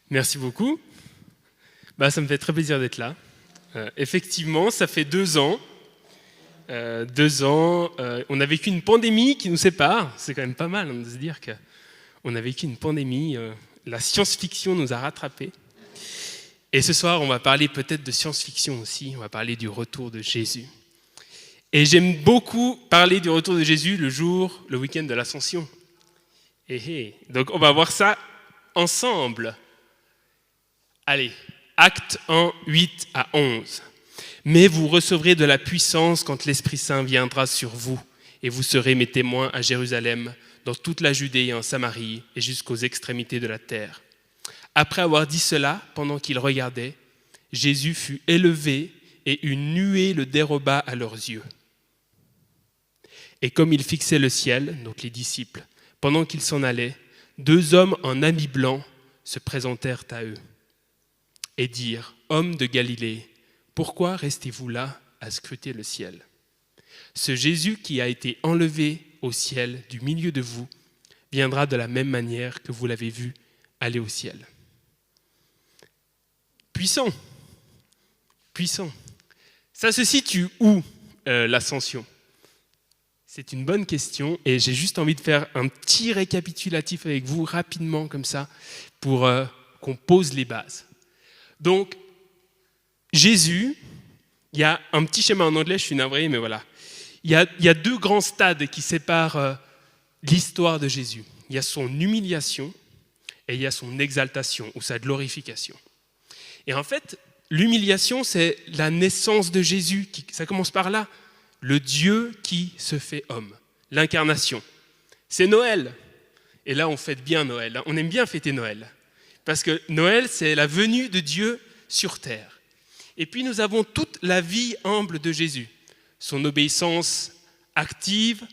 Merci beaucoup. Ça me fait très plaisir d'être là. Effectivement, ça fait 2 ans. On a vécu une pandémie qui nous sépare. C'est quand même pas mal de se dire qu'on a vécu une pandémie. La science-fiction nous a rattrapés. Et ce soir, on va parler peut-être de science-fiction aussi. On va parler du retour de Jésus. Et j'aime beaucoup parler du retour de Jésus le week-end de l'Ascension. Donc on va voir ça ensemble. Allez, Actes 1, 8 à 11. Mais vous recevrez de la puissance quand l'Esprit Saint viendra sur vous, et vous serez mes témoins à Jérusalem, dans toute la Judée et en Samarie, et jusqu'aux extrémités de la terre. Après avoir dit cela, pendant qu'ils regardaient, Jésus fut élevé, et une nuée le déroba à leurs yeux. Et comme ils fixaient le ciel, donc les disciples, pendant qu'ils s'en allaient, 2 hommes en habits blancs se présentèrent à eux et dirent : « Hommes de Galilée, pourquoi restez-vous là à scruter le ciel ? Ce Jésus qui a été enlevé au ciel du milieu de vous viendra de la même manière que vous l'avez vu aller au ciel. » Puissant. Ça se situe où, l'ascension ? C'est une bonne question et j'ai juste envie de faire un petit récapitulatif avec vous rapidement comme ça pour qu'on pose les bases. Donc, Jésus, il y a un petit schéma en anglais, je suis navré, mais voilà. Il y a 2 grands stades qui séparent l'histoire de Jésus. Il y a son humiliation et il y a son exaltation ou sa glorification. Et en fait, l'humiliation, c'est la naissance de Jésus. Ça commence par là. Le Dieu qui se fait homme, l'incarnation. C'est Noël. Et là, on fête bien Noël. On aime bien fêter Noël. Parce que Noël, c'est la venue de Dieu sur terre. Et puis, nous avons toute la vie humble de Jésus. Son obéissance active,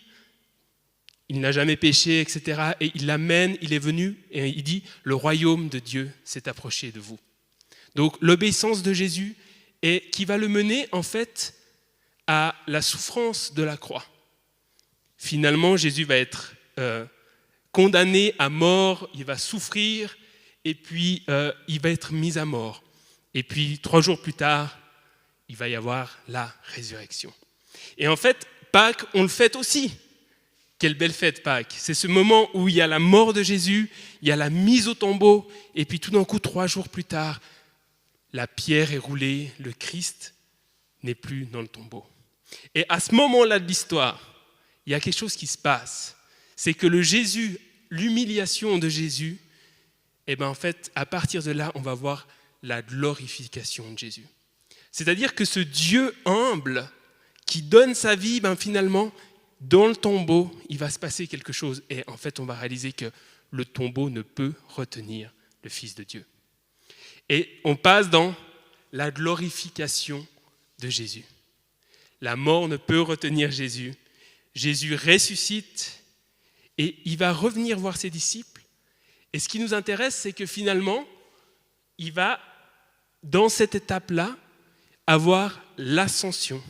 il n'a jamais péché, etc. Et il l'amène, il est venu, et il dit, le royaume de Dieu s'est approché de vous. Donc, l'obéissance de Jésus, et qui va le mener, en fait, à la souffrance de la croix. Finalement, Jésus va être condamné à mort, il va souffrir, et puis il va être mis à mort. Et puis 3 jours plus tard, il va y avoir la résurrection. Et en fait, Pâques, on le fête aussi. Quelle belle fête, Pâques. C'est ce moment où il y a la mort de Jésus, il y a la mise au tombeau, et puis tout d'un coup, 3 jours plus tard, la pierre est roulée, le Christ n'est plus dans le tombeau. Et à ce moment-là de l'histoire, il y a quelque chose qui se passe. C'est que l'humiliation de Jésus, en fait, à partir de là, on va voir la glorification de Jésus. C'est-à-dire que ce Dieu humble qui donne sa vie, finalement, dans le tombeau, il va se passer quelque chose. Et en fait, on va réaliser que le tombeau ne peut retenir le Fils de Dieu. Et on passe dans la glorification de Jésus. La mort ne peut retenir Jésus. Jésus ressuscite et il va revenir voir ses disciples. Et ce qui nous intéresse, c'est que finalement, il va, dans cette étape-là, avoir l'ascension.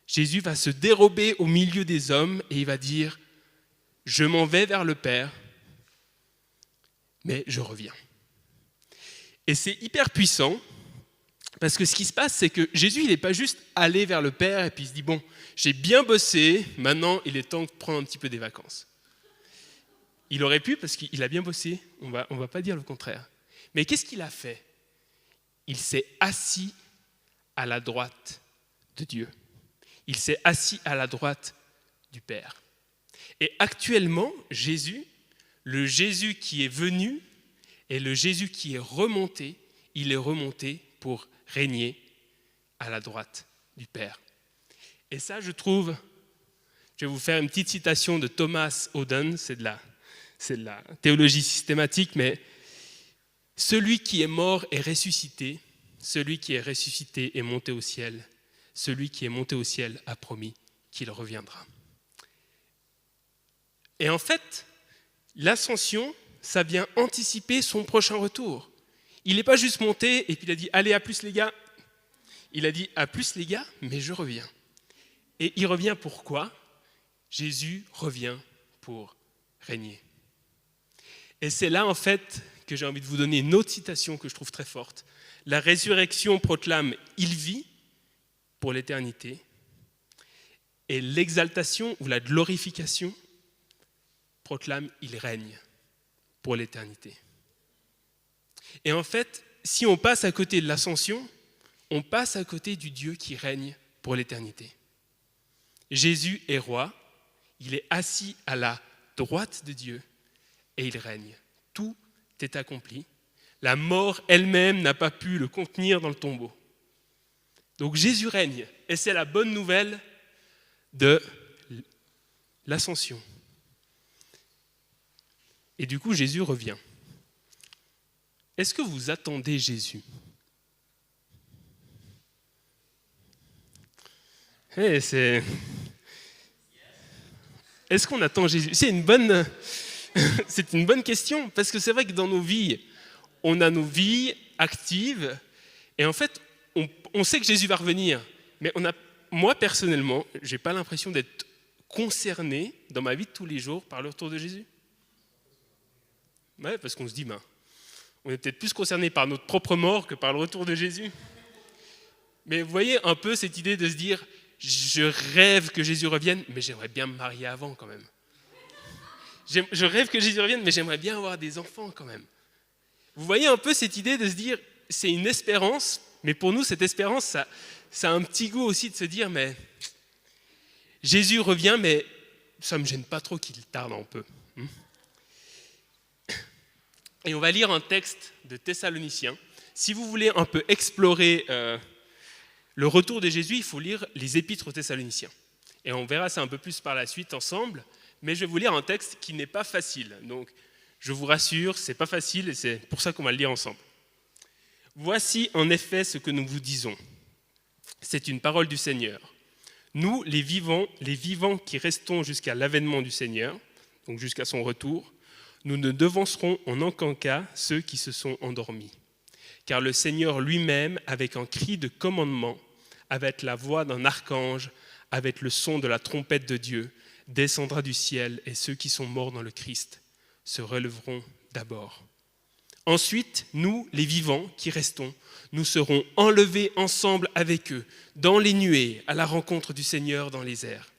Jésus va se dérober au milieu des hommes et il va dire « Je m'en vais vers le Père, mais je reviens ». Et c'est hyper puissant. Parce que ce qui se passe, c'est que Jésus, il n'est pas juste allé vers le Père et puis il se dit « Bon, j'ai bien bossé, maintenant il est temps de prendre un petit peu des vacances ». Il aurait pu parce qu'il a bien bossé, on va pas dire le contraire. Mais qu'est-ce qu'il a fait ? Il s'est assis à la droite de Dieu. Il s'est assis à la droite du Père. Et actuellement, Jésus, le Jésus qui est venu et le Jésus qui est remonté, il est remonté pour régner à la droite du Père. Et ça, je trouve, je vais vous faire une petite citation de Thomas Oden, c'est de la théologie systématique, mais celui qui est mort est ressuscité, celui qui est ressuscité est monté au ciel, celui qui est monté au ciel a promis qu'il reviendra. Et en fait, l'ascension, ça vient anticiper son prochain retour. Il n'est pas juste monté et puis il a dit « Allez, à plus les gars ». Il a dit « À plus les gars, mais je reviens ». Et il revient pourquoi ? Jésus revient pour régner. Et c'est là en fait que j'ai envie de vous donner une autre citation que je trouve très forte. La résurrection proclame « Il vit » pour l'éternité, et l'exaltation ou la glorification proclame « Il règne » pour l'éternité. Et en fait, si on passe à côté de l'ascension, on passe à côté du Dieu qui règne pour l'éternité. Jésus est roi, il est assis à la droite de Dieu et il règne. Tout est accompli. La mort elle-même n'a pas pu le contenir dans le tombeau. Donc Jésus règne et c'est la bonne nouvelle de l'ascension. Et du coup, Jésus revient. Est-ce que vous attendez Jésus ? Est-ce qu'on attend Jésus ? C'est une bonne question, parce que c'est vrai que dans nos vies, on a nos vies actives, et en fait, on sait que Jésus va revenir, mais moi personnellement, je n'ai pas l'impression d'être concerné dans ma vie de tous les jours par le retour de Jésus. Ouais, parce qu'on se dit, on est peut-être plus concerné par notre propre mort que par le retour de Jésus. Mais vous voyez un peu cette idée de se dire, je rêve que Jésus revienne, mais j'aimerais bien me marier avant quand même. Je rêve que Jésus revienne, mais j'aimerais bien avoir des enfants quand même. Vous voyez un peu cette idée de se dire, c'est une espérance, mais pour nous, cette espérance, ça a un petit goût aussi de se dire, mais Jésus revient, mais ça ne me gêne pas trop qu'il tarde un peu. Et on va lire un texte de Thessaloniciens. Si vous voulez un peu explorer le retour de Jésus, il faut lire les épîtres aux Thessaloniciens. Et on verra ça un peu plus par la suite ensemble, mais je vais vous lire un texte qui n'est pas facile. Donc, je vous rassure, ce n'est pas facile et c'est pour ça qu'on va le lire ensemble. Voici en effet ce que nous vous disons. C'est une parole du Seigneur. Nous, les vivants qui restons jusqu'à l'avènement du Seigneur, donc jusqu'à son retour, nous ne devancerons en aucun cas ceux qui se sont endormis. Car le Seigneur lui-même, avec un cri de commandement, avec la voix d'un archange, avec le son de la trompette de Dieu, descendra du ciel et ceux qui sont morts dans le Christ se relèveront d'abord. Ensuite, nous, les vivants qui restons, nous serons enlevés ensemble avec eux, dans les nuées, à la rencontre du Seigneur dans les airs.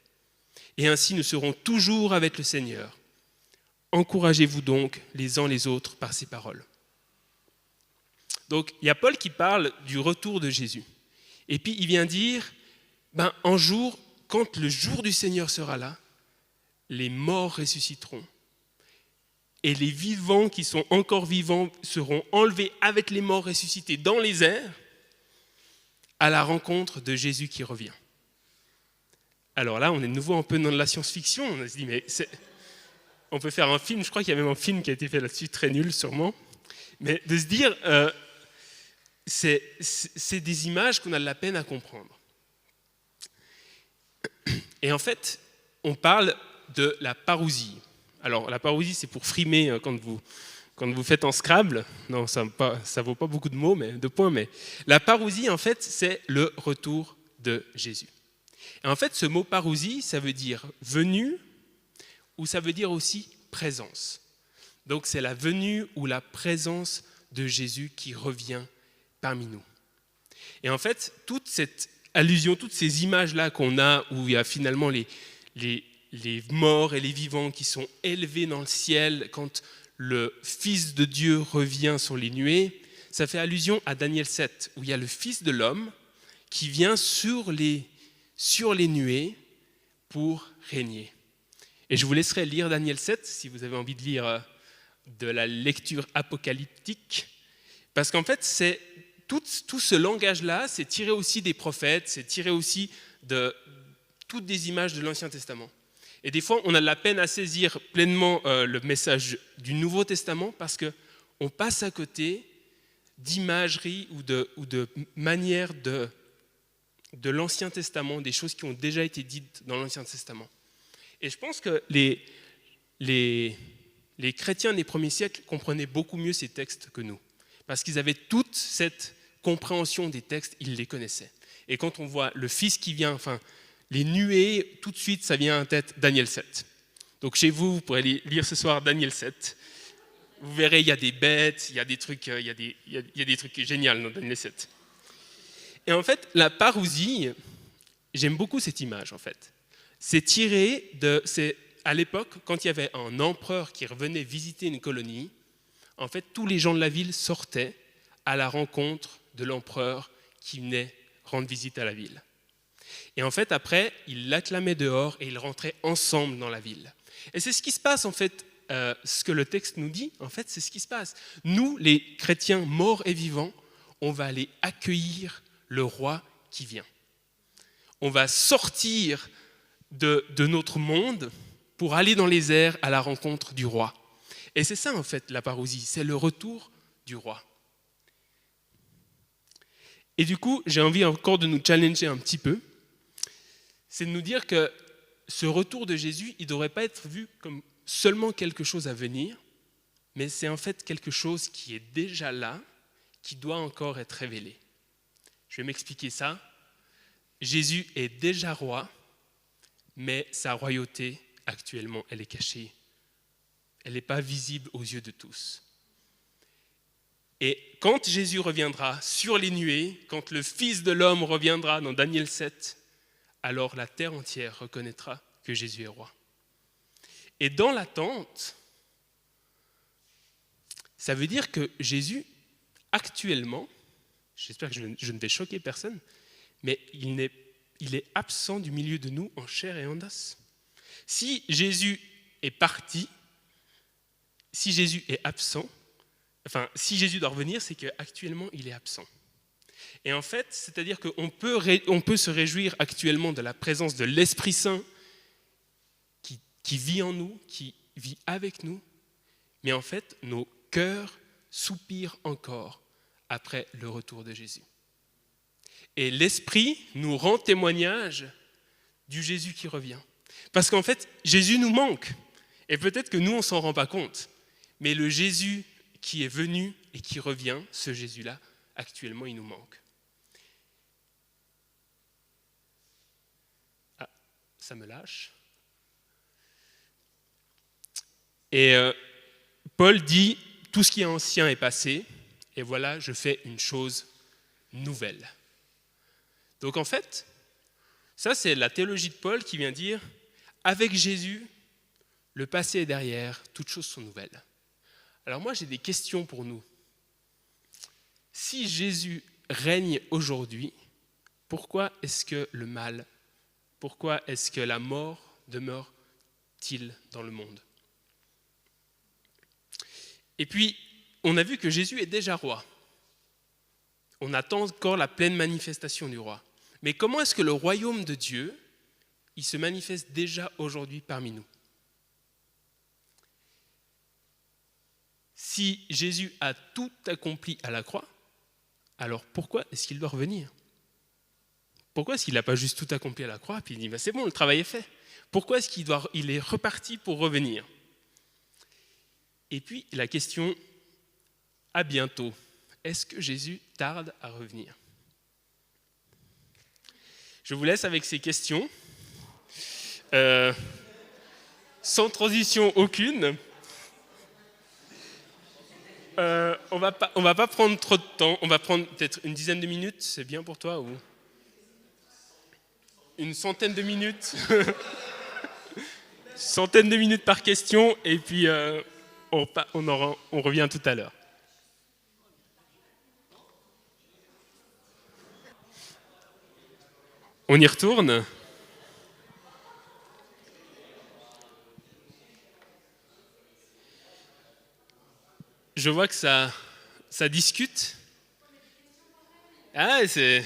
Et ainsi nous serons toujours avec le Seigneur. Encouragez-vous donc les uns les autres par ces paroles. Donc, il y a Paul qui parle du retour de Jésus. Et puis, il vient dire, un jour, quand le jour du Seigneur sera là, les morts ressusciteront. Et les vivants qui sont encore vivants seront enlevés avec les morts ressuscités dans les airs à la rencontre de Jésus qui revient. Alors là, on est de nouveau un peu dans de la science-fiction. On se dit, mais on peut faire un film, je crois qu'il y a même un film qui a été fait là-dessus, très nul sûrement. Mais de se dire, c'est des images qu'on a de la peine à comprendre. Et en fait, on parle de la parousie. Alors, la parousie, c'est pour frimer quand vous faites en Scrabble. Non, ça ne vaut pas beaucoup de points, mais la parousie, en fait, c'est le retour de Jésus. Et en fait, ce mot parousie, ça veut dire venue, ou ça veut dire aussi présence. Donc, c'est la venue ou la présence de Jésus qui revient parmi nous. Et en fait, toute cette allusion, toutes ces images-là qu'on a, où il y a finalement les morts et les vivants qui sont élevés dans le ciel quand le Fils de Dieu revient sur les nuées, ça fait allusion à Daniel 7, où il y a le Fils de l'homme qui vient sur les nuées pour régner. Et je vous laisserai lire Daniel 7, si vous avez envie de lire de la lecture apocalyptique, parce qu'en fait, c'est tout ce langage-là, c'est tiré aussi des prophètes, c'est tiré aussi de toutes des images de l'Ancien Testament. Et des fois, on a de la peine à saisir pleinement le message du Nouveau Testament parce qu'on passe à côté d'imagerie ou de manière de l'Ancien Testament, des choses qui ont déjà été dites dans l'Ancien Testament. Et je pense que les chrétiens des premiers siècles comprenaient beaucoup mieux ces textes que nous. Parce qu'ils avaient toute cette compréhension des textes, ils les connaissaient. Et quand on voit le Fils qui vient, les nuées, tout de suite, ça vient en tête Daniel 7. Donc chez vous, vous pourrez lire ce soir Daniel 7. Vous verrez, il y a des bêtes, il y a des trucs, il y a des trucs géniaux dans Daniel 7. Et en fait, la parousie, j'aime beaucoup cette image en fait. C'est à l'époque, quand il y avait un empereur qui revenait visiter une colonie, en fait, tous les gens de la ville sortaient à la rencontre de l'empereur qui venait rendre visite à la ville. Et en fait, après, ils l'acclamaient dehors et ils rentraient ensemble dans la ville. Et c'est ce qui se passe en fait, ce que le texte nous dit, en fait, c'est ce qui se passe. Nous, les chrétiens morts et vivants, on va aller accueillir le roi qui vient. On va sortir de notre monde pour aller dans les airs à la rencontre du roi. Et c'est ça en fait la parousie, c'est le retour du roi. Et du coup, j'ai envie encore de nous challenger un petit peu, c'est de nous dire que ce retour de Jésus, il ne devrait pas être vu comme seulement quelque chose à venir, mais c'est en fait quelque chose qui est déjà là, qui doit encore être révélé. Je vais m'expliquer ça. Jésus est déjà roi, mais sa royauté, actuellement, elle est cachée. Elle n'est pas visible aux yeux de tous. Et quand Jésus reviendra sur les nuées, quand le Fils de l'homme reviendra dans Daniel 7, alors la terre entière reconnaîtra que Jésus est roi. Et dans l'attente, ça veut dire que Jésus, actuellement, j'espère que je ne vais choquer personne, mais il est absent du milieu de nous en chair et en os. Si Jésus est parti, si Jésus est absent, si Jésus doit revenir, c'est qu'actuellement, il est absent. Et en fait, c'est-à-dire qu'on peut se réjouir actuellement de la présence de l'Esprit Saint qui vit en nous, qui vit avec nous, mais en fait, nos cœurs soupirent encore après le retour de Jésus. Et l'Esprit nous rend témoignage du Jésus qui revient. Parce qu'en fait, Jésus nous manque. Et peut-être que nous, on ne s'en rend pas compte. Mais le Jésus qui est venu et qui revient, ce Jésus-là, actuellement, il nous manque. Ah, ça me lâche. Et Paul dit, tout ce qui est ancien est passé, et voilà, je fais une chose nouvelle. Donc en fait, ça c'est la théologie de Paul qui vient dire, avec Jésus, le passé est derrière, toutes choses sont nouvelles. Alors moi j'ai des questions pour nous. Si Jésus règne aujourd'hui, pourquoi est-ce que le mal, pourquoi est-ce que la mort demeure-t-il dans le monde ? Et puis, on a vu que Jésus est déjà roi. On attend encore la pleine manifestation du roi. Mais comment est-ce que le royaume de Dieu, il se manifeste déjà aujourd'hui parmi nous ? Si Jésus a tout accompli à la croix, alors pourquoi est-ce qu'il doit revenir ? Pourquoi est-ce qu'il n'a pas juste tout accompli à la croix, puis il dit, c'est bon, le travail est fait. Pourquoi est-ce qu'il est reparti pour revenir ? Et puis la question, à bientôt, est-ce que Jésus tarde à revenir ? Je vous laisse avec ces questions, sans transition aucune. On va pas prendre trop de temps, on va prendre peut-être une dizaine de minutes, c'est bien pour toi ou une centaine de minutes, centaine de minutes par question, et puis on revient tout à l'heure. On y retourne ? Je vois que ça discute. Ah, c'est...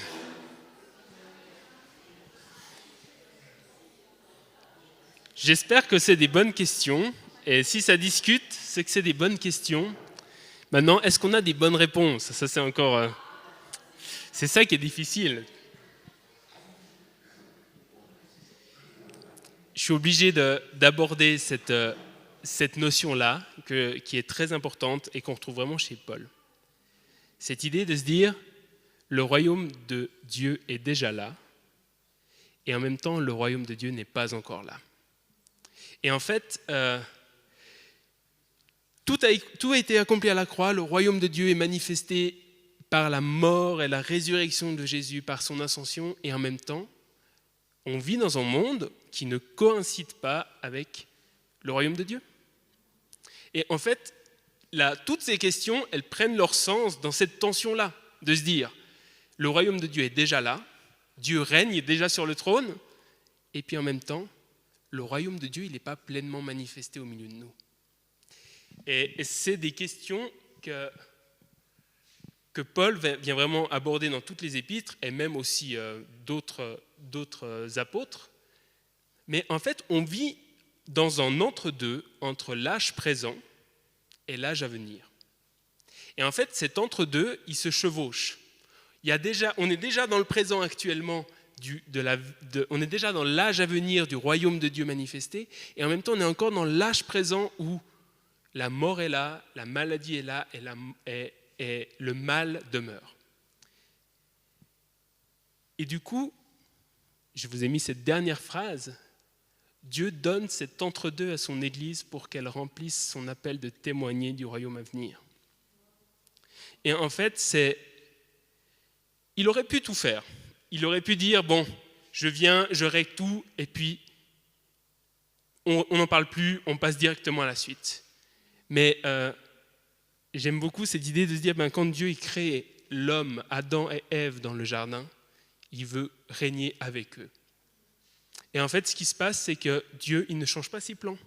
J'espère que c'est des bonnes questions. Et si ça discute, c'est que c'est des bonnes questions. Maintenant, est-ce qu'on a des bonnes réponses ? Ça, c'est encore... C'est ça qui est difficile. Je suis obligé d'aborder cette notion-là, qui est très importante et qu'on retrouve vraiment chez Paul. Cette idée de se dire, le royaume de Dieu est déjà là, et en même temps, le royaume de Dieu n'est pas encore là. Et en fait, Tout a été accompli à la croix, le royaume de Dieu est manifesté par la mort et la résurrection de Jésus, par son ascension, et en même temps, on vit dans un monde qui ne coïncide pas avec le royaume de Dieu. Et en fait, toutes ces questions, elles prennent leur sens dans cette tension-là, de se dire, le royaume de Dieu est déjà là, Dieu règne déjà sur le trône, et puis en même temps, le royaume de Dieu, il n'est pas pleinement manifesté au milieu de nous. Et c'est des questions que Paul vient vraiment aborder dans toutes les épîtres, et même aussi d'autres apôtres. Mais en fait, on vit dans un entre-deux, entre l'âge présent et l'âge à venir. Et en fait, cet entre-deux, il se chevauche. On est déjà dans le présent actuellement, on est déjà dans l'âge à venir du royaume de Dieu manifesté, et en même temps, on est encore dans l'âge présent où la mort est là, la maladie est là, et le mal demeure. Et du coup, je vous ai mis cette dernière phrase. Dieu donne cet entre-deux à son Église pour qu'elle remplisse son appel de témoigner du royaume à venir. Et en fait, il aurait pu tout faire. Il aurait pu dire, bon, je viens, je règle tout, et puis on n'en parle plus, on passe directement à la suite. Mais j'aime beaucoup cette idée de se dire, quand Dieu il crée l'homme, Adam et Ève dans le jardin, il veut régner avec eux. Et en fait, ce qui se passe, c'est que Dieu, il ne change pas ses plans.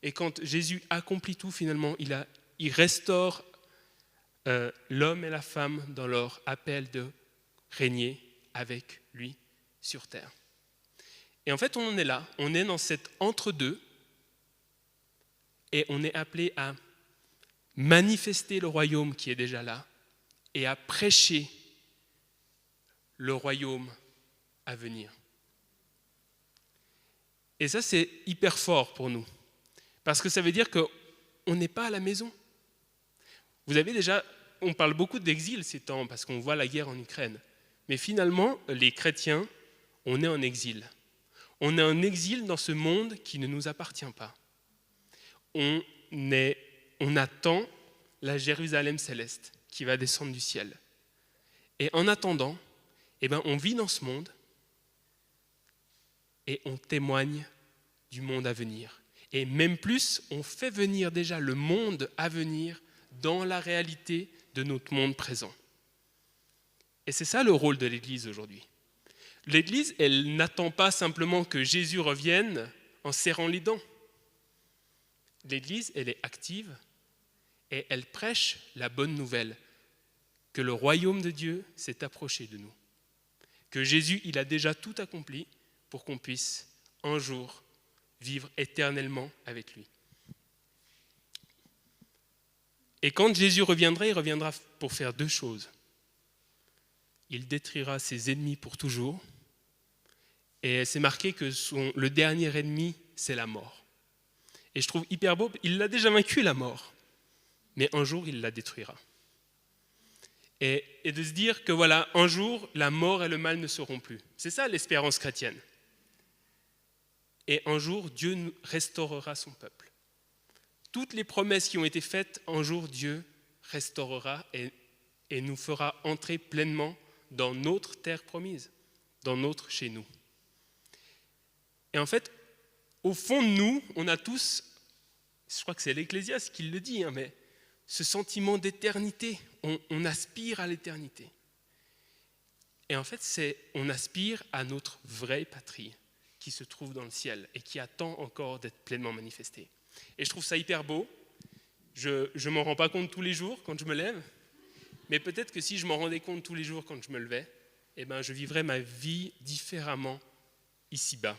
Et quand Jésus accomplit tout, finalement, il restaure l'homme et la femme dans leur appel de régner avec lui sur terre. Et en fait, on en est là, on est dans cet entre-deux, et on est appelé à manifester le royaume qui est déjà là, et à prêcher le royaume à venir. Et ça, c'est hyper fort pour nous, parce que ça veut dire qu'on n'est pas à la maison. Vous avez déjà, on parle beaucoup d'exil ces temps, parce qu'on voit la guerre en Ukraine. Mais finalement, les chrétiens, on est en exil. On est en exil dans ce monde qui ne nous appartient pas. On attend la Jérusalem céleste qui va descendre du ciel. Et en attendant, on vit dans ce monde et on témoigne du monde à venir. Et même plus, on fait venir déjà le monde à venir dans la réalité de notre monde présent. Et c'est ça le rôle de l'Église aujourd'hui. L'Église, elle n'attend pas simplement que Jésus revienne en serrant les dents. L'Église, elle est active et elle prêche la bonne nouvelle que le royaume de Dieu s'est approché de nous. Que Jésus, il a déjà tout accompli pour qu'on puisse un jour vivre éternellement avec lui. Et quand Jésus reviendra, il reviendra pour faire deux choses. Il détruira ses ennemis pour toujours. Et c'est marqué que le dernier ennemi, c'est la mort. Et je trouve hyper beau, il l'a déjà vaincu la mort. Mais un jour, il la détruira. Et de se dire que voilà, un jour, la mort et le mal ne seront plus. C'est ça l'espérance chrétienne. Et un jour, Dieu restaurera son peuple. Toutes les promesses qui ont été faites, un jour, Dieu restaurera et nous fera entrer pleinement dans notre terre promise, dans notre chez nous. Et en fait, au fond de nous, on a tous, je crois que c'est l'Ecclésiaste qui le dit, mais ce sentiment d'éternité, on aspire à l'éternité. Et en fait, on aspire à notre vraie patrie qui se trouve dans le ciel et qui attend encore d'être pleinement manifestée. Et je trouve ça hyper beau. Je ne m'en rends pas compte tous les jours quand je me lève, mais peut-être que si je m'en rendais compte tous les jours quand je me levais, je vivrais ma vie différemment ici-bas.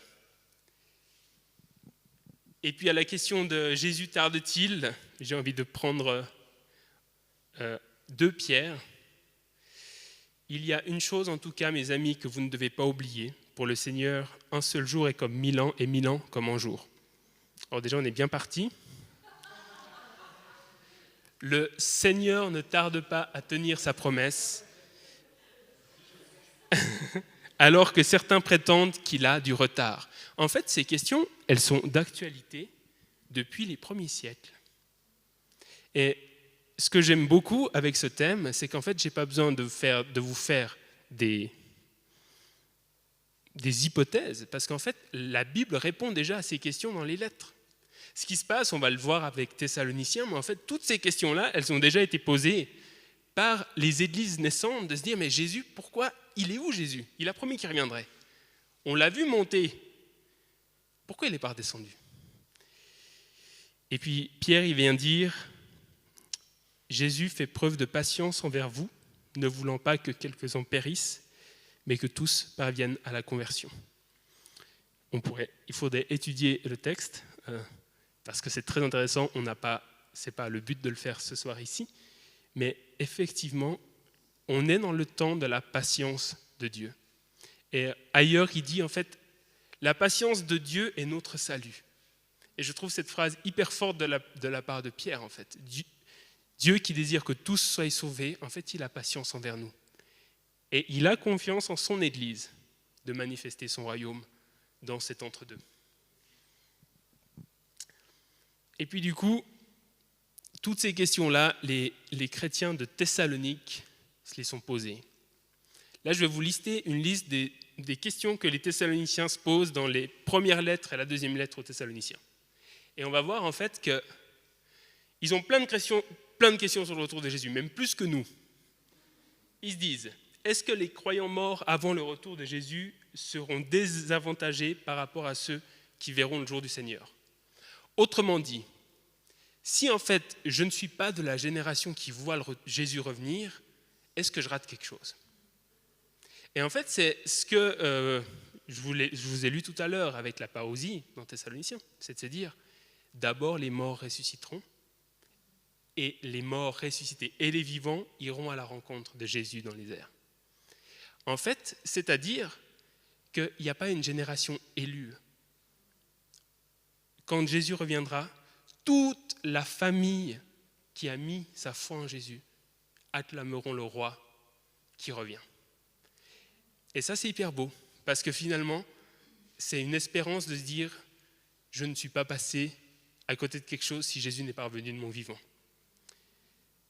Et puis à la question de Jésus tarde-t-il, j'ai envie de prendre 2 pierres. Il y a une chose en tout cas, mes amis, que vous ne devez pas oublier. Pour le Seigneur, un seul jour est comme 1000 ans et 1000 ans comme un jour. Alors déjà, on est bien parti. Le Seigneur ne tarde pas à tenir sa promesse, alors que certains prétendent qu'il a du retard. En fait, ces questions, elles sont d'actualité depuis les premiers siècles. Et ce que j'aime beaucoup avec ce thème, c'est qu'en fait, je n'ai pas besoin de vous faire des hypothèses, parce qu'en fait, la Bible répond déjà à ces questions dans les lettres. Ce qui se passe, on va le voir avec Thessaloniciens, mais en fait, toutes ces questions-là, elles ont déjà été posées par les églises naissantes, de se dire, mais Jésus, pourquoi il est où Jésus? Il a promis qu'il reviendrait. On l'a vu monter. Pourquoi il n'est pas redescendu? Et puis Pierre, il vient dire, Jésus fait preuve de patience envers vous, ne voulant pas que quelques-uns périssent, mais que tous parviennent à la conversion. Il faudrait étudier le texte, parce que c'est très intéressant, ce n'est pas le but de le faire ce soir ici, mais effectivement, on est dans le temps de la patience de Dieu. Et ailleurs, il dit en fait, la patience de Dieu est notre salut. Et je trouve cette phrase hyper forte de la part de Pierre, en fait. Dieu qui désire que tous soient sauvés, en fait, il a patience envers nous. Et il a confiance en son Église de manifester son royaume dans cet entre-deux. Et puis du coup, toutes ces questions-là, les chrétiens de Thessalonique se les sont posées. Là, je vais vous lister une liste des questions que les Thessaloniciens se posent dans les premières lettres et la deuxième lettre aux Thessaloniciens. Et on va voir en fait qu'ils ont plein de questions sur le retour de Jésus, même plus que nous. Ils se disent, est-ce que les croyants morts avant le retour de Jésus seront désavantagés par rapport à ceux qui verront le jour du Seigneur? Autrement dit, si en fait je ne suis pas de la génération qui voit Jésus revenir, est-ce que je rate quelque chose? Et en fait, c'est ce que je vous ai lu tout à l'heure avec la parousie dans Thessaloniciens, c'est de se dire, d'abord les morts ressusciteront, et les morts ressuscités et les vivants iront à la rencontre de Jésus dans les airs. En fait, c'est-à-dire qu'il n'y a pas une génération élue. Quand Jésus reviendra, toute la famille qui a mis sa foi en Jésus acclameront le roi qui revient. Et ça, c'est hyper beau, parce que finalement, c'est une espérance de se dire « je ne suis pas passé à côté de quelque chose si Jésus n'est pas revenu de mon vivant ».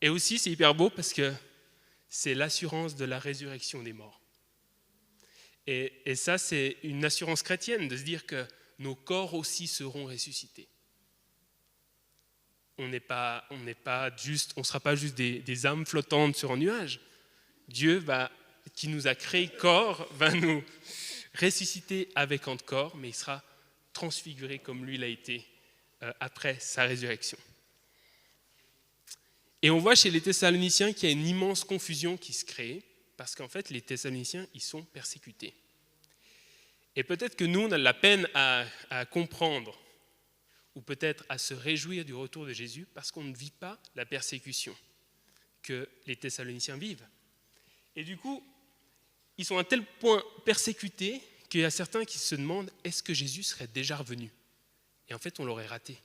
Et aussi, c'est hyper beau parce que c'est l'assurance de la résurrection des morts. Et ça, c'est une assurance chrétienne de se dire que nos corps aussi seront ressuscités. On ne sera pas juste des âmes flottantes sur un nuage. Dieu, qui nous a créé corps, va nous ressusciter avec un corps, mais il sera transfiguré comme lui l'a été après sa résurrection. Et on voit chez les Thessaloniciens qu'il y a une immense confusion qui se crée, parce qu'en fait, les Thessaloniciens, ils sont persécutés. Et peut-être que nous, on a de la peine à comprendre, ou peut-être à se réjouir du retour de Jésus, parce qu'on ne vit pas la persécution que les Thessaloniciens vivent. Et du coup, ils sont à tel point persécutés qu'il y a certains qui se demandent, est-ce que Jésus serait déjà revenu? Et en fait, on l'aurait raté.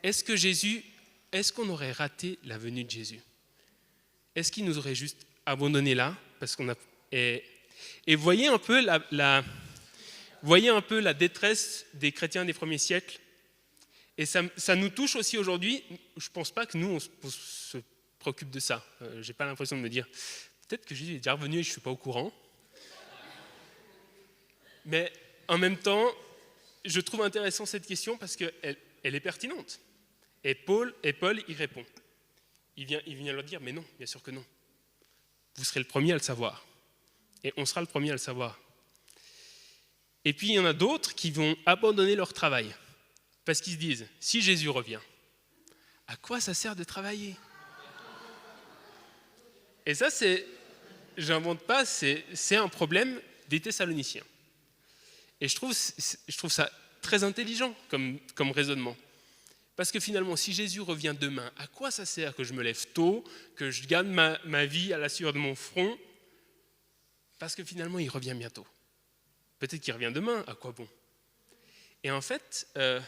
Est-ce qu'on aurait raté la venue de Jésus? Est-ce qu'il nous aurait juste abandonnés là Et voyez un peu la détresse des chrétiens des premiers siècles. Et ça nous touche aussi aujourd'hui. Je ne pense pas que nous, on se préoccupe de ça. Je n'ai pas l'impression de me dire, peut-être que Jésus est déjà revenu et je ne suis pas au courant. Mais en même temps, je trouve intéressant cette question parce qu'elle est pertinente. Et Paul y répond. Il vient leur dire, mais non, bien sûr que non. Vous serez le premier à le savoir. Et on sera le premier à le savoir. Et puis, il y en a d'autres qui vont abandonner leur travail. Parce qu'ils se disent, si Jésus revient, à quoi ça sert de travailler? Et ça, j'invente pas, c'est un problème des Thessaloniciens. Et je trouve ça très intelligent comme raisonnement. Parce que finalement, si Jésus revient demain, à quoi ça sert que je me lève tôt, que je gagne ma vie à la sueur de mon front? Parce que finalement, il revient bientôt. Peut-être qu'il revient demain, à quoi bon? Et en fait, il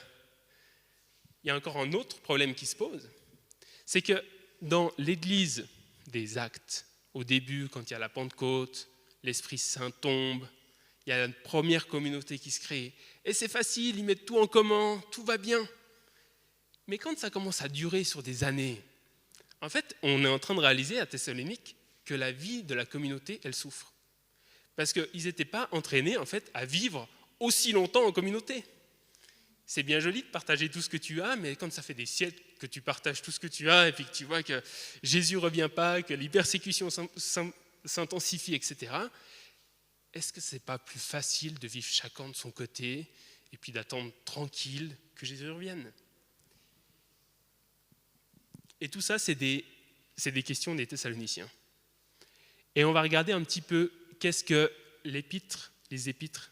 y a encore un autre problème qui se pose, c'est que dans l'Église des Actes, au début, quand il y a la Pentecôte, l'Esprit Saint tombe, il y a une première communauté qui se crée, et c'est facile, ils mettent tout en commun, tout va bien. Mais quand ça commence à durer sur des années, en fait, on est en train de réaliser à Thessalonique que la vie de la communauté, elle souffre. Parce qu'ils n'étaient pas entraînés, en fait, à vivre aussi longtemps en communauté. C'est bien joli de partager tout ce que tu as, mais quand ça fait des siècles que tu partages tout ce que tu as, et puis que tu vois que Jésus ne revient pas, que les persécutions s'intensifient, etc., est-ce que ce n'est pas plus facile de vivre chacun de son côté, et puis d'attendre tranquille que Jésus revienne? Et tout ça, c'est des questions des Thessaloniciens. Et on va regarder un petit peu qu'est-ce que les épîtres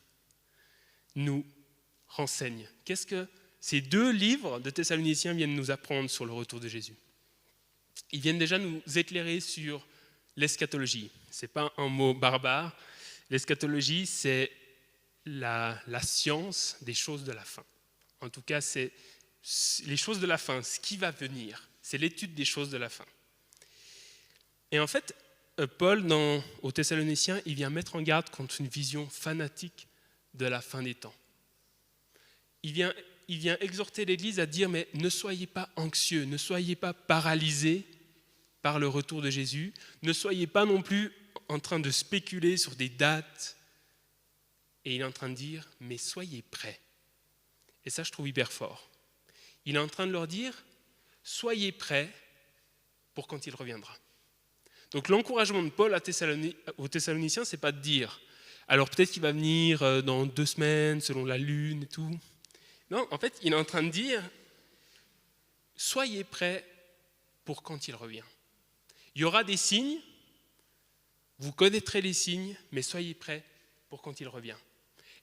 nous renseignent. Qu'est-ce que ces 2 livres de Thessaloniciens viennent nous apprendre sur le retour de Jésus? Ils viennent déjà nous éclairer sur l'eschatologie. Ce n'est pas un mot barbare. L'eschatologie, c'est la science des choses de la fin. En tout cas, c'est les choses de la fin, ce qui va venir. C'est l'étude des choses de la fin. Et en fait, Paul, aux Thessaloniciens, il vient mettre en garde contre une vision fanatique de la fin des temps. Il vient exhorter l'Église à dire, mais ne soyez pas anxieux, ne soyez pas paralysés par le retour de Jésus, ne soyez pas non plus en train de spéculer sur des dates. Et il est en train de dire, mais soyez prêts. Et ça, je trouve hyper fort. Il est en train de leur dire, soyez prêts pour quand il reviendra. Donc l'encouragement de Paul aux Thessaloniciens, ce n'est pas de dire, alors peut-être qu'il va venir dans 2 semaines, selon la lune et tout. Non, en fait, il est en train de dire, soyez prêts pour quand il revient. Il y aura des signes, vous connaîtrez les signes, mais soyez prêts pour quand il revient.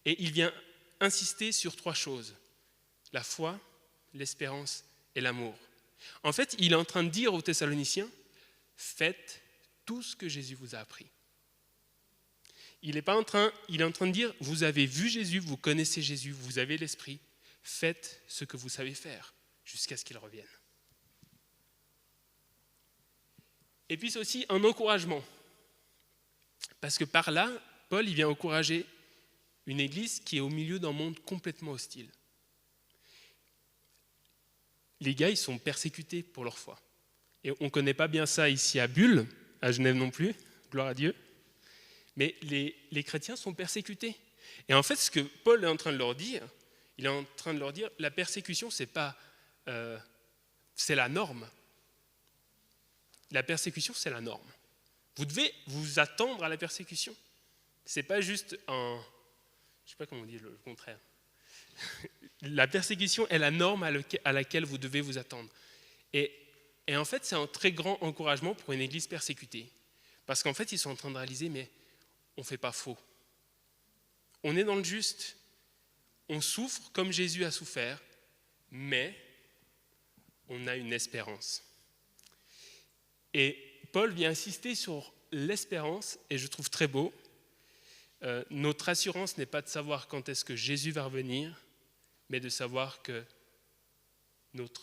Et il vient insister sur 3 choses, la foi, l'espérance et l'amour. En fait, il est en train de dire aux Thessaloniciens, faites tout ce que Jésus vous a appris. Il est en train de dire, vous avez vu Jésus, vous connaissez Jésus, vous avez l'Esprit, faites ce que vous savez faire jusqu'à ce qu'il revienne. Et puis c'est aussi un encouragement. Parce que par là, Paul il vient encourager une église qui est au milieu d'un monde complètement hostile. Les gars, ils sont persécutés pour leur foi. Et on ne connaît pas bien ça ici à Bulle, à Genève non plus, gloire à Dieu. Mais les chrétiens sont persécutés. Et en fait, ce que Paul est en train de leur dire, il est en train de leur dire, la persécution, c'est la norme. La persécution, c'est la norme. Vous devez vous attendre à la persécution. C'est pas juste je sais pas comment on dit le contraire. La persécution est la norme à laquelle vous devez vous attendre. Et en fait, c'est un très grand encouragement pour une église persécutée. Parce qu'en fait, ils sont en train de réaliser, mais on ne fait pas faux. On est dans le juste. On souffre comme Jésus a souffert, mais on a une espérance. Et Paul vient insister sur l'espérance, et je trouve très beau. Notre assurance n'est pas de savoir quand est-ce que Jésus va revenir, mais de savoir que notre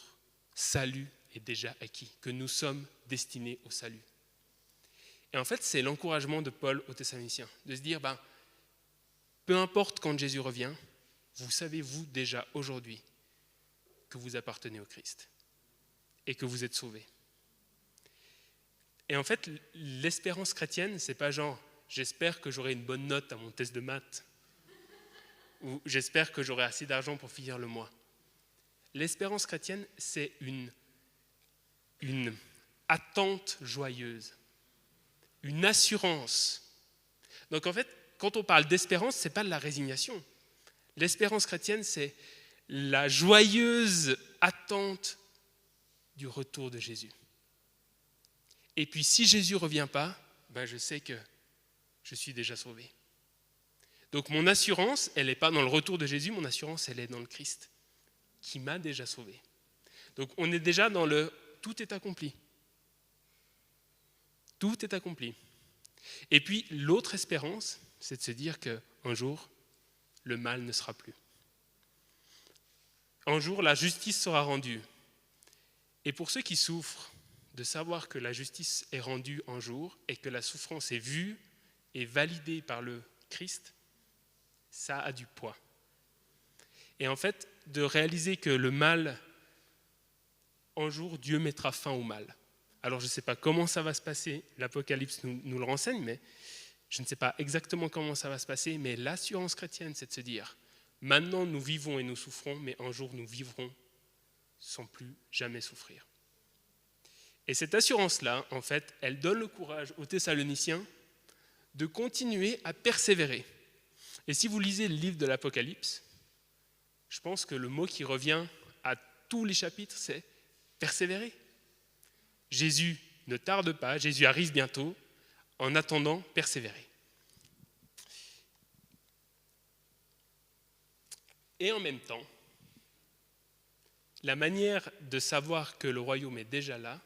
salut est déjà acquis, que nous sommes destinés au salut. Et en fait, c'est l'encouragement de Paul aux Thessaloniciens, de se dire, peu importe quand Jésus revient, vous savez, vous, déjà aujourd'hui, que vous appartenez au Christ et que vous êtes sauvés. Et en fait, l'espérance chrétienne, c'est pas genre, j'espère que j'aurai une bonne note à mon test de maths, ou j'espère que j'aurai assez d'argent pour finir le mois. L'espérance chrétienne, c'est une attente joyeuse, une assurance. Donc en fait, quand on parle d'espérance, ce n'est pas de la résignation. L'espérance chrétienne, c'est la joyeuse attente du retour de Jésus. Et puis si Jésus ne revient pas, je sais que je suis déjà sauvé. Donc mon assurance, elle n'est pas dans le retour de Jésus, mon assurance, elle est dans le Christ, qui m'a déjà sauvé. Donc on est déjà dans le « tout est accompli ». Tout est accompli. Et puis l'autre espérance, c'est de se dire qu'un jour, le mal ne sera plus. Un jour, la justice sera rendue. Et pour ceux qui souffrent, de savoir que la justice est rendue un jour et que la souffrance est vue et validée par le Christ, ça a du poids. Et en fait, de réaliser que le mal un jour Dieu mettra fin au mal. Alors je ne sais pas comment ça va se passer, l'Apocalypse nous le renseigne, mais je ne sais pas exactement comment ça va se passer, mais l'assurance chrétienne, c'est de se dire, maintenant nous vivons et nous souffrons, mais un jour nous vivrons sans plus jamais souffrir. Et cette assurance-là, en fait, elle donne le courage aux Thessaloniciens de continuer à persévérer. Et si vous lisez le livre de l'Apocalypse, je pense que le mot qui revient à tous les chapitres, c'est persévérer. Jésus ne tarde pas, Jésus arrive bientôt, en attendant, persévérer. Et en même temps, la manière de savoir que le royaume est déjà là,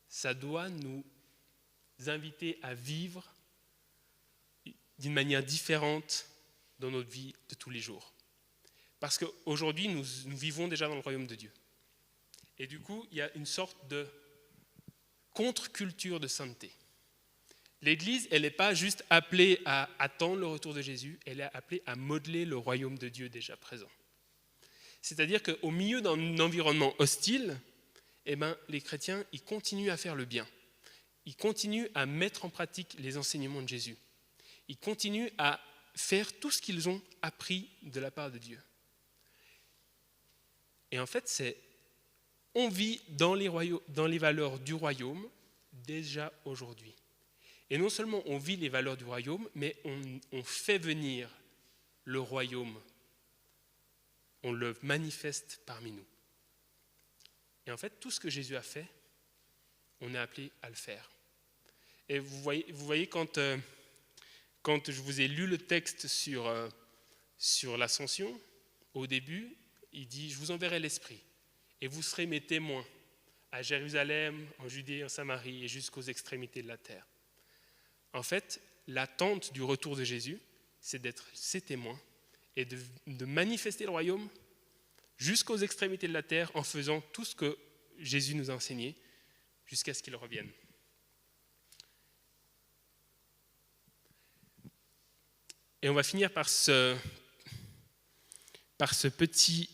ça doit nous inviter à vivre d'une manière différente dans notre vie de tous les jours. Parce qu'aujourd'hui, nous vivons déjà dans le royaume de Dieu. Et du coup, il y a une sorte de contre-culture de sainteté. L'Église, elle n'est pas juste appelée à attendre le retour de Jésus, elle est appelée à modeler le royaume de Dieu déjà présent. C'est-à-dire qu'au milieu d'un environnement hostile, les chrétiens, ils continuent à faire le bien. Ils continuent à mettre en pratique les enseignements de Jésus. Ils continuent à faire tout ce qu'ils ont appris de la part de Dieu. Et en fait, on vit dans les valeurs du royaume déjà aujourd'hui. Et non seulement on vit les valeurs du royaume, mais on fait venir le royaume. On le manifeste parmi nous. Et en fait, tout ce que Jésus a fait, on est appelé à le faire. Et vous voyez quand je vous ai lu le texte sur l'ascension, au début, il dit « Je vous enverrai l'Esprit, et vous serez mes témoins à Jérusalem, en Judée, en Samarie, et jusqu'aux extrémités de la terre. » En fait, l'attente du retour de Jésus, c'est d'être ses témoins et de manifester le royaume jusqu'aux extrémités de la terre en faisant tout ce que Jésus nous a enseigné jusqu'à ce qu'il revienne. Et on va finir par ce petit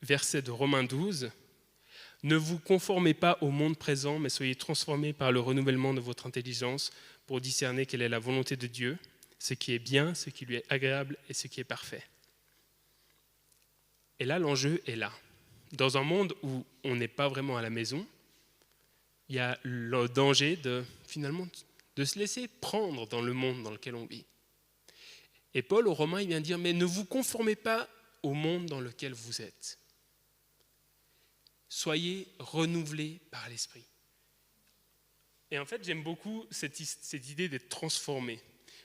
verset de Romains 12. « Ne vous conformez pas au monde présent, mais soyez transformés par le renouvellement de votre intelligence pour discerner quelle est la volonté de Dieu, ce qui est bien, ce qui lui est agréable et ce qui est parfait. » Et là, l'enjeu est là. Dans un monde où on n'est pas vraiment à la maison, il y a le danger de se laisser prendre dans le monde dans lequel on vit. Et Paul aux Romains, il vient dire, mais ne vous conformez pas au monde dans lequel vous êtes. Soyez renouvelés par l'Esprit. Et en fait, j'aime beaucoup cette idée d'être transformé.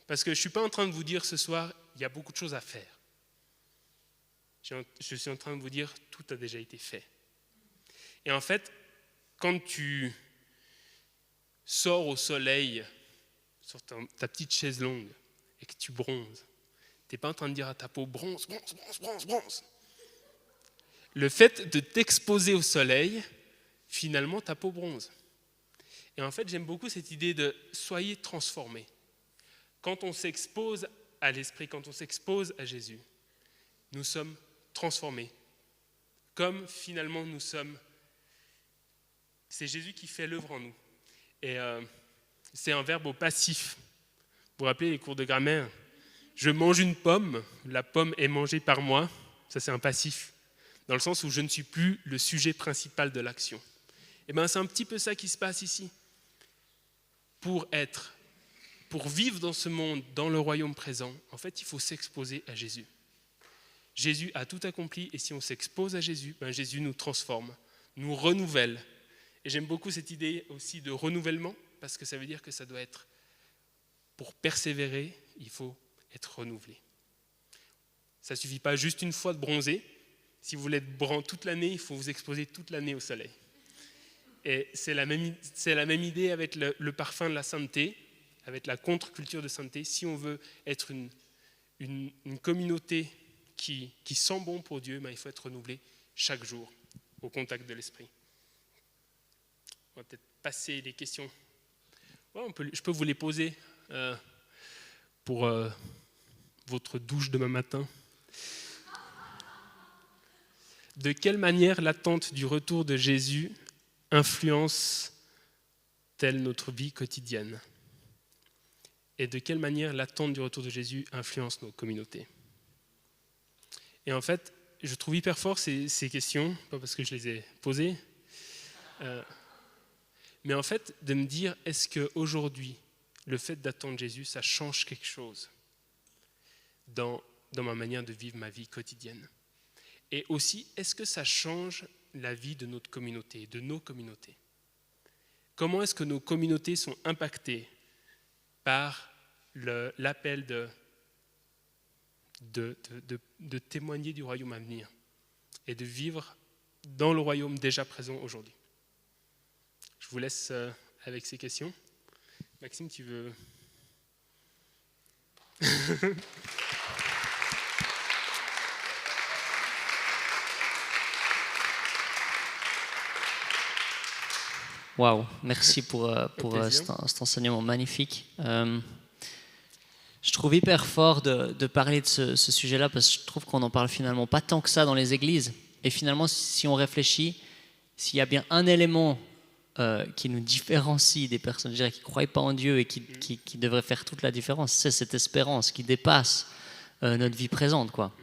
Parce que je ne suis pas en train de vous dire ce soir, il y a beaucoup de choses à faire. Je suis en train de vous dire, tout a déjà été fait. Et en fait, quand tu sors au soleil sur ta petite chaise longue et que tu bronzes, tu n'es pas en train de dire à ta peau, bronze, bronze, bronze, bronze, bronze. Le fait de t'exposer au soleil, finalement, ta peau bronze. Et en fait, j'aime beaucoup cette idée de soyez transformés. Quand on s'expose à l'Esprit, quand on s'expose à Jésus, nous sommes transformés. Comme finalement nous sommes. C'est Jésus qui fait l'œuvre en nous. Et c'est un verbe au passif. Vous vous rappelez les cours de grammaire ? Je mange une pomme, la pomme est mangée par moi. Ça, c'est un passif. Dans le sens où je ne suis plus le sujet principal de l'action. Et bien, c'est un petit peu ça qui se passe ici. Pour vivre dans ce monde, dans le royaume présent, en fait, il faut s'exposer à Jésus. Jésus a tout accompli et si on s'expose à Jésus, Jésus nous transforme, nous renouvelle. Et j'aime beaucoup cette idée aussi de renouvellement parce que ça veut dire que ça doit être, pour persévérer, il faut être renouvelé. Ça ne suffit pas juste une fois de bronzer. Si vous voulez être brun toute l'année, il faut vous exposer toute l'année au soleil. Et c'est la même idée avec le parfum de la sainteté, avec la contre-culture de sainteté. Si on veut être une communauté qui sent bon pour Dieu, il faut être renouvelé chaque jour au contact de l'Esprit. On va peut-être passer les questions. Ouais, je peux vous les poser pour votre douche demain matin. De quelle manière l'attente du retour de Jésus influence-t-elle notre vie quotidienne? Et de quelle manière l'attente du retour de Jésus influence nos communautés? Et en fait, je trouve hyper fort ces questions, pas parce que je les ai posées, mais en fait, de me dire, est-ce qu'aujourd'hui, le fait d'attendre Jésus, ça change quelque chose dans ma manière de vivre ma vie quotidienne? Et aussi, est-ce que ça change la vie de notre communauté, de nos communautés? Comment est-ce que nos communautés sont impactées par l'appel de témoigner du royaume à venir et de vivre dans le royaume déjà présent aujourd'hui? Je vous laisse avec ces questions. Maxime, tu veux... Waouh, merci pour cet enseignement magnifique. Je trouve hyper fort de parler de ce sujet-là parce que je trouve qu'on n'en parle finalement pas tant que ça dans les églises. Et finalement, si on réfléchit, s'il y a bien un élément qui nous différencie des personnes, je dirais, qui ne croient pas en Dieu et qui devrait faire toute la différence, c'est cette espérance qui dépasse notre vie présente, quoi.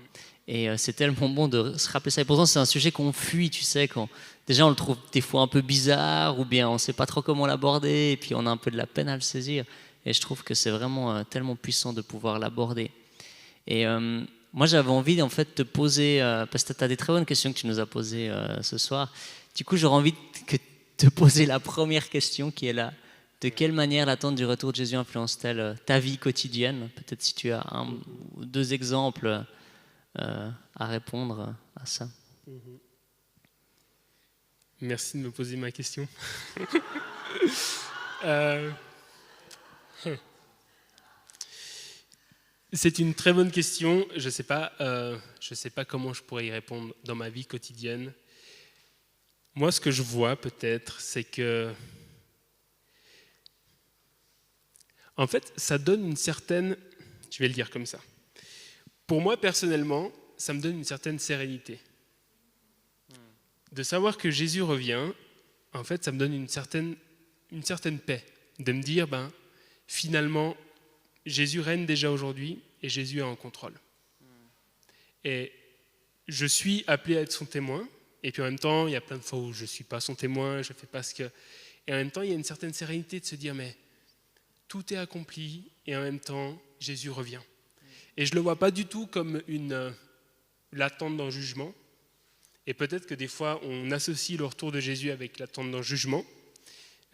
Et c'est tellement bon de se rappeler ça. Et pourtant, c'est un sujet qu'on fuit, tu sais, quand déjà on le trouve des fois un peu bizarre, ou bien on ne sait pas trop comment l'aborder, et puis on a un peu de la peine à le saisir. Et je trouve que c'est vraiment tellement puissant de pouvoir l'aborder. Et moi, j'avais envie, en fait, de te poser, parce que tu as des très bonnes questions que tu nous as posées ce soir. Du coup, j'aurais envie de te poser la première question, qui est là. De quelle manière l'attente du retour de Jésus influence-t-elle ta vie quotidienne? Peut-être si tu as un ou deux exemples à répondre à ça. Merci de me poser ma question. C'est une très bonne question. Je ne sais pas comment je pourrais y répondre dans ma vie quotidienne. Moi, ce que je vois peut-être, c'est que, en fait, ça donne une certaine, je vais le dire comme ça. Pour moi, personnellement, ça me donne une certaine sérénité. De savoir que Jésus revient, en fait, ça me donne une certaine paix. De me dire, finalement, Jésus règne déjà aujourd'hui et Jésus est en contrôle. Et je suis appelé à être son témoin. Et puis en même temps, il y a plein de fois où je ne suis pas son témoin, je ne fais pas ce que... Et en même temps, il y a une certaine sérénité de se dire, mais tout est accompli et en même temps, Jésus revient. Et je ne le vois pas du tout comme l'attente d'un jugement. Et peut-être que des fois, on associe le retour de Jésus avec l'attente d'un jugement.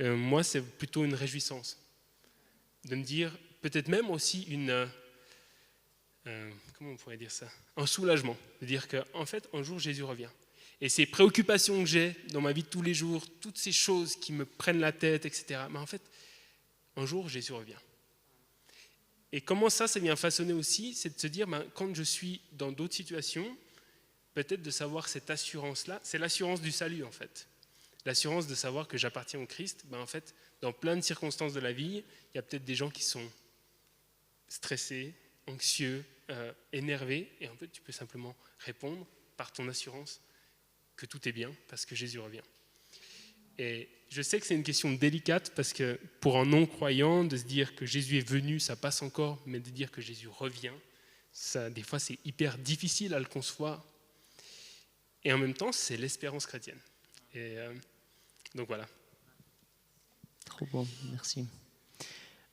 Moi, c'est plutôt une réjouissance. De me dire, peut-être même aussi comment on pourrait dire ça? Un soulagement. De dire qu'en fait, un jour, Jésus revient. Et ces préoccupations que j'ai dans ma vie de tous les jours, toutes ces choses qui me prennent la tête, etc. Mais en fait, un jour, Jésus revient. Et comment ça vient façonner aussi, c'est de se dire, quand je suis dans d'autres situations, peut-être de savoir cette assurance-là, c'est l'assurance du salut en fait. L'assurance de savoir que j'appartiens au Christ, en fait, dans plein de circonstances de la vie, il y a peut-être des gens qui sont stressés, anxieux, énervés, et en fait, tu peux simplement répondre par ton assurance que tout est bien parce que Jésus revient. Et je sais que c'est une question délicate parce que pour un non-croyant, de se dire que Jésus est venu, ça passe encore, mais de dire que Jésus revient, ça, des fois, c'est hyper difficile à le concevoir. Et en même temps, c'est l'espérance chrétienne. Et donc voilà. Trop bon, merci.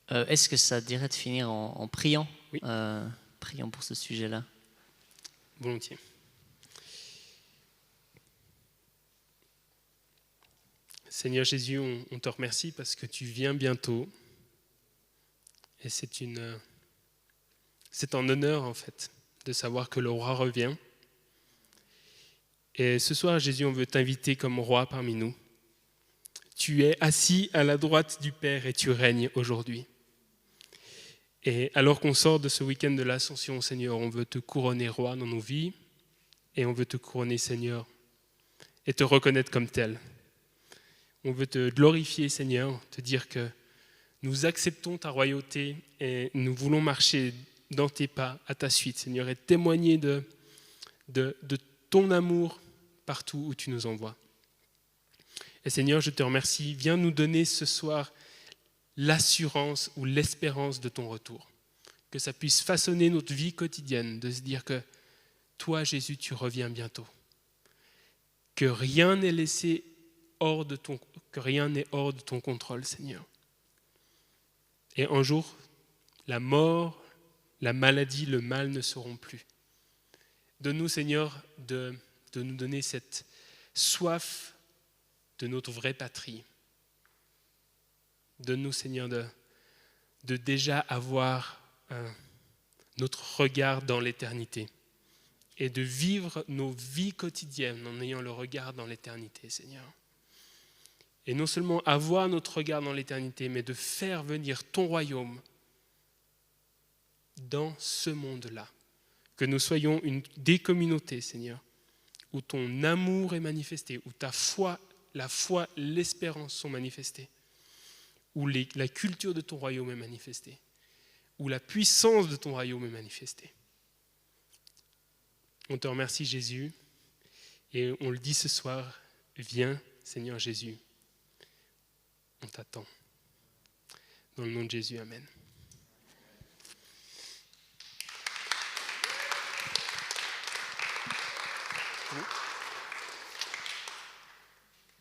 Est-ce que ça dirait de finir en priant? Oui. Prions pour ce sujet-là. Volontiers. Seigneur Jésus, on te remercie parce que tu viens bientôt. Et c'est un honneur en fait de savoir que le roi revient. Et ce soir, Jésus, on veut t'inviter comme roi parmi nous. Tu es assis à la droite du Père et tu règnes aujourd'hui. Et alors qu'on sort de ce week-end de l'Ascension, Seigneur, on veut te couronner roi dans nos vies et on veut te couronner, Seigneur, et te reconnaître comme tel. On veut te glorifier, Seigneur, te dire que nous acceptons ta royauté et nous voulons marcher dans tes pas, à ta suite, Seigneur, et témoigner de ton amour partout où tu nous envoies. Et Seigneur, je te remercie. Viens nous donner ce soir l'assurance ou l'espérance de ton retour. Que ça puisse façonner notre vie quotidienne, de se dire que toi, Jésus, tu reviens bientôt. Que rien n'est laissé que rien n'est hors de ton contrôle, Seigneur. Et un jour, la mort, la maladie, le mal ne seront plus. Donne-nous, Seigneur, de nous donner cette soif de notre vraie patrie. Donne-nous, Seigneur, de déjà avoir notre regard dans l'éternité et de vivre nos vies quotidiennes en ayant le regard dans l'éternité, Seigneur. Et non seulement avoir notre regard dans l'éternité, mais de faire venir ton royaume dans ce monde-là. Que nous soyons des communautés, Seigneur, où ton amour est manifesté, où ta foi, la foi, l'espérance sont manifestées, où la culture de ton royaume est manifestée, où la puissance de ton royaume est manifestée. On te remercie, Jésus, et on le dit ce soir, viens, Seigneur Jésus. On t'attend. Dans le nom de Jésus, amen.